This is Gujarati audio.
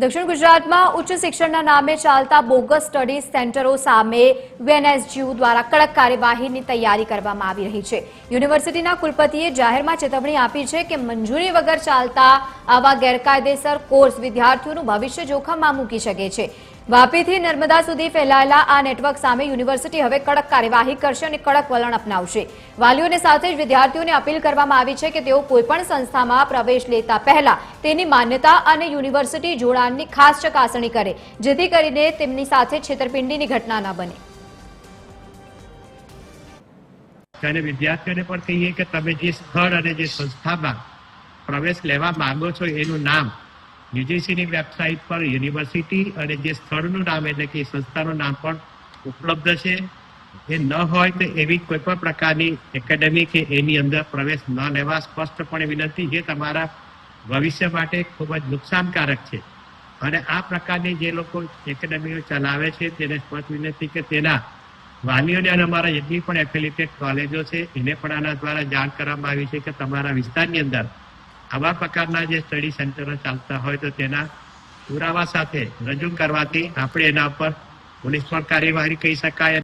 દક્ષિણ ગુજરાતમાં ઉચ્ચ શિક્ષણના નામે ચાલતા બોગસ સ્ટડી સેન્ટરો સામે વીએનએસજીયુ દ્વારા કડક કાર્યવાહીની તૈયારી કરવામાં આવી રહી છે। યુનિવર્સિટીના કુલપતિએ જાહેરમાં ચેતવણી આપી છે કે મંજૂરી વગર ચાલતા આવા ગેરકાયદેસર કોર્સ વિદ્યાર્થીઓનું ભવિષ્ય જોખમમાં મૂકી શકે છે। વાપીથી નર્મદા સુધી ફેલાયેલા આ નેટવર્ક સામે યુનિવર્સિટી હવે કડક કાર્યવાહી કરશે અને કડક વલણ અપનાવશે। વાલીઓને સાથે જ વિદ્યાર્થીઓને અપીલ કરવામાં આવી છે કે તેઓ કોઈપણ સંસ્થામાં પ્રવેશ લેતા પહેલા તેની માન્યતા અને યુનિવર્સિટી જોડાણની ખાસ ચકાસણી કરે, જેથી કરીને તેમની સાથે છેતરપિંડીની ઘટના ન બને। અને વિદ્યાર્થીઓને પણ કહીએ કે તમે જે સ્થળ અને જે સંસ્થામાં પ્રવેશ લેવા માંગો છો એનું નામ યુજીસીની વેબસાઇટ પર યુનિવર્સિટી અને જે સ્થળનું નામ એટલે કે સંસ્થાનું નામ પણ ઉપલબ્ધ છે। એ ન હોય તો એવી કોઈ પણ પ્રકારની એકેડેમી કે એની અંદર પ્રવેશ ન લેવા સ્પષ્ટપણે વિનંતી, જે તમારા ભવિષ્ય માટે ખૂબ જ નુકસાનકારક છે। અને આ પ્રકારની જે લોકો એકેડેમીઓ ચલાવે છે તેને સ્પષ્ટ વિનંતી કે તેના વાલીઓને અને અમારા જેટલી પણ એફિલિએટેડ કોલેજો છે એને પણ આના દ્વારા જાણ કરવામાં આવી છે કે તમારા વિસ્તારની અંદર આવા પ્રકારના જે સ્ટડી સેન્ટરો ચાલતા હોય તો તેના પુરાવા સાથે રજૂ કરવાથી આપણે એના પર પોલીસ પણ કાર્યવાહી કહી શકાય।